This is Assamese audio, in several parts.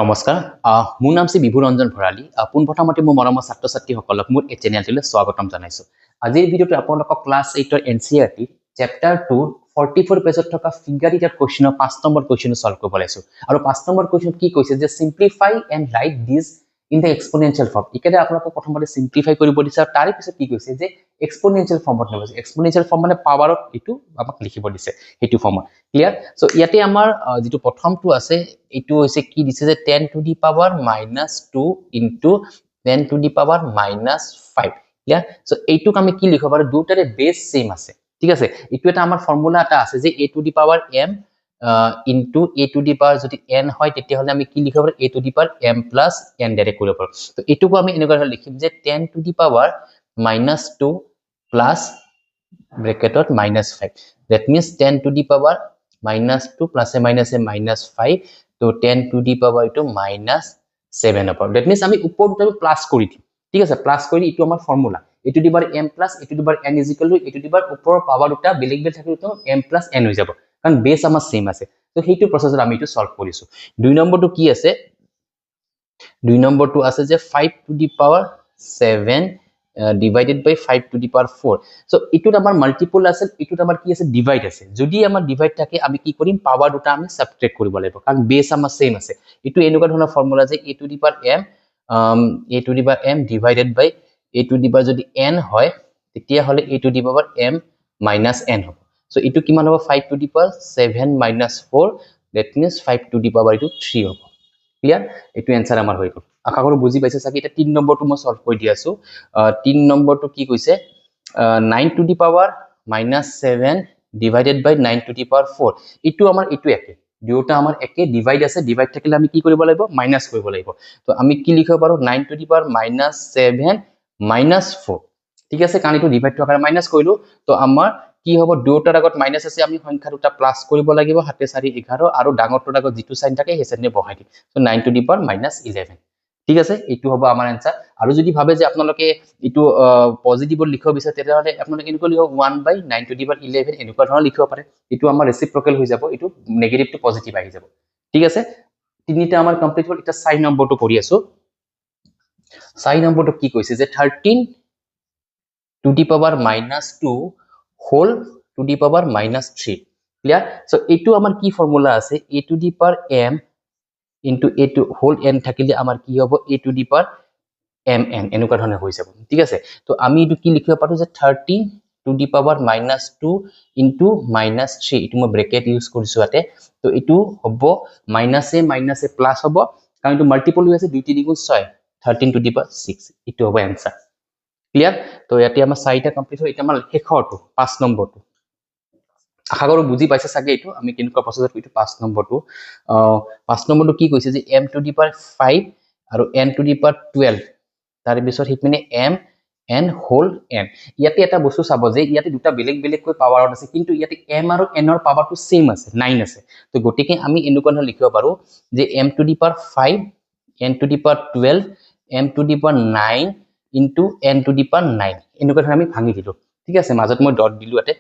নমস্কাৰ মোৰ নাম শ্ৰী বিভুৰঞ্জন ভৰালী পোনপ্ৰথমতে মোৰ মৰমৰ ছাত্ৰ ছাত্ৰীসকলক মোৰ এই চেনেলটোলৈ স্বাগতম জনাইছো আজিৰ ভিডিঅ'টো আপোনালোকক ক্লাছ 8 ৰ এনচিইআৰটি চেপ্টাৰ 2 44 পেজত থকা ফিগাৰ ইটাৰ কোৱেশ্চনৰ 5 নম্বৰ কোৱেশ্চন সলভ কৰিব লাইছো আৰু 5 নম্বৰ কোৱেশ্চন কি কৈছে যে simplify and write this in the exponential form ইকাৰে আপোনালোকক প্ৰথমতে সিম্পলিফাই কৰিব দিছে আৰু তাৰ পিছত কি কৈছে যে এক্সপোনেনশিয়েল ফৰ্মত নেবছে এক্সপোনেনশিয়েল ফৰ্ম মানে পাৱাৰত এটো আমাক লিখিব দিছে হেতু ফৰ্মত ক্লিয়াৰ সো ইয়াতে আমাৰ যেটো প্ৰথমটো আছে এটো হৈছে কি দিছে যে 10 to the power -2 into 10 to the power -5 clear so এইটোক আমি কি লিখব পাৰো দুটাৰে বেস সেম আছে ঠিক আছে এটো এটা আমাৰ ফৰ্মুলা এটা আছে যে a to the power m into a to the power যদি n হয় তেতিয়া হলে আমি কি লিখব পাৰো a to the power m plus n direct কৰিব পাৰো তো এটোকো আমি এনেকৈ লিখিম যে 10 টু দি পাৱাৰ -2 প্লাস ব্র্যাকেটত -5 that means 10 to the power -2 plus a -5 তো 10 to the power to -7 হ'ব that means আমি উপৰটো প্লাস কৰি দিম ঠিক আছে প্লাস কৰি ইটো আমাৰ formula a to the power m plus a to the power n is equal to a to the power উপৰৰ পাৱাৰ দুটা বেলেগ বেলেগ থাকিলে তো m plus n হৈ যাব কাৰণ বেস আমাৰ সেম আছে তো হেতু প্ৰসেছত আমি ইটো সলভ কৰিছো দুই নম্বৰটো কি আছে দুই নম্বৰটো আছে যে 5 to the power 7 divided by 5 to the power 4 so ইটোত আমাৰ মাল্টিপল আছে ইটোত আমাৰ কি আছে ডিভাইড আছে যদি আমাৰ ডিভাইড থাকে আমি কি কৰিম পাৱাৰ দুটা আমি সাবট্ৰেক্ট কৰিব লাগিব কাৰণ বেস আমাৰ সেম আছে ইটো এনেকুৱা ধৰণৰ ফৰ্মুলা যে a to the power m divided by a to the power যদি n হয় তেতিয়া হলে a to the power m minus n হ'ব so ইটো কিমান হ'ব 5 to the power 7 minus 4 that means 5 to the power 3 হ'ব ক্লিয়াৰ এটো आंसर আমাৰ হৈ গল আশা কৰো বুজি পাইছে সাকি এটা 3 নম্বৰটো মই সলভ কৰি দি আছো 3 নম্বৰটো কি কৈছে 9 to the power -7 divided by 9 to the power 4 ইটো আমাৰ ইটো একে দুটা আমাৰ একে ডিভাইড আছে ডিভাইড থাকিলে আমি কি কৰিব লাগিব মাইনাস কৰিব লাগিব তো আমি কি লিখিব পাৰো 9 to the power -7 -4 ঠিক আছে কাৰণ ইটো ডিভাইড থকাৰ মাইনাস কৰিলো তো আমাৰ কি হ'ব দুটাৰ আগত মাইনাস আছে আমি সংখ্যা দুটা প্লাস কৰিব লাগিব 7 4 11 আৰু ডাঙৰটোৰ আগত যেটো সাইন থাকে সেই সাইনে বহাই দিম সো 9 to the power -11 ঠিক আছে এটো হ'ব আমাৰ आंसर আৰু যদি ভাবে যে আপোনালোকে এটো পজিটিভ লিখিব বিচাৰে তেতিয়া হলে আপোনালোকে এনেকৈ লিখক 1/9 to the power 11 এনেকুৱা ধৰণৰ লিখিব পাৰে এটো আমাৰ ৰেচিপ্ৰকেল হৈ যাব এটো নেগেটিভ টু পজিটিভ আহি যাব ঠিক আছে তিনিটা আমাৰ কমপ্লিট হ'ল এটা 6 নম্বৰটো কৰি আছো 6 নম্বৰটো কি কৈছে যে 13 to the power -2 whole to the power -3 clear so এটো আমাৰ কি ফৰ্মুলা আছে a to the power m into a to whole n থাকিলে আমাৰ কি হ'ব a to the power mn এনেকুৱা ধৰণে হৈ যাব ঠিক আছে তো আমি এটো কি লিখিব পাৰো যে 13 to the power -2 into -3 এটো মই ব্র্যাকেট ইউজ কৰিছো আতে তো এটো হ'ব -a প্লাস হ'ব কাৰণ এটো মাল্টিপল হৈ আছে 2 3 গুণ 6 13 to the power 6 এটো হ'ব आंसर ক্লিয়াৰ তো ইয়াতে আমাৰ 4টা কমপ্লিট হ'ল এটা আমাৰ শেষৰটো 5 নম্বৰটো আশা কৰো বুজি পাইছে সাগে এটো আমি কেনেকুৱা প্ৰসেছত এটো 5 নম্বৰটো 5 নম্বৰটো কি কৈছে যে m to the power 5 আৰু n to the power 12 তাৰ পিছত হিপনে m n whole n ইয়াতে এটা বস্তু চাব যে ইয়াতে দুটা বেলেগ বেলেগ কৈ পাৱাৰত আছে কিন্তু ইয়াতে m আৰু n ৰ পাৱাৰটো সেম আছে 9 আছে তো গটিকে আমি এনেকুৱা ধৰণে লিখিব পাৰো যে m to the power 5 n to the power 12 m to the power 9 into n to the power 9 এনেকুৱা ধৰণে আমি ভাঙি দিলো ঠিক আছে মাজত মই ডট দিলো আতে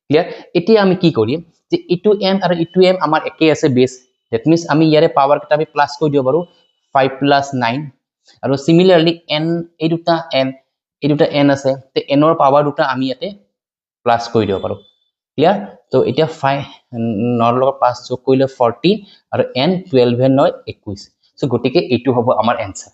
ক্লিয়াৰ এতিয়া আমি কি কৰিম যে ইটো m আৰু ইটো m আমাৰ একে আছে বেস that means আমি ইয়াৰে পাৱাৰ কেটা আমি প্লাস কৰি দিব পাৰো 5 plus 9 আৰু সিমিলাৰলি n এই দুটা n আছে তে n ৰ পাৱাৰ দুটা আমি ইয়াতে প্লাস কৰি দিব পাৰো ক্লিয়াৰ তো এতিয়া 5 9 লগত 5 যোগ কৰিলে 40 আৰু n 12 9 21 সো গটিকে এটো হ'ব আমাৰ आंसर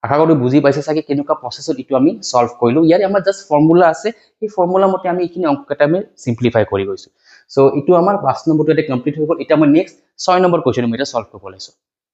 আশা কৰো বুজি পাইছে সাকি কেনেকুৱা প্ৰসেছত ইটো আমি সলভ কৰিলো ইয়াৰে আমাৰ জাস্ট ফৰ্মুলা আছে এই ফৰ্মুলা মতে আমি ইখিনি অংকটা আমি সিম্পলিফাই কৰি গৈছো সো ইটো আমাৰ 5 নম্বৰটো এটা কমপ্লিট হৈ গল এটা মই নেক্সট 6 নম্বৰ কোৱেশ্চন মই এটা সলভ কৰিব লৈছো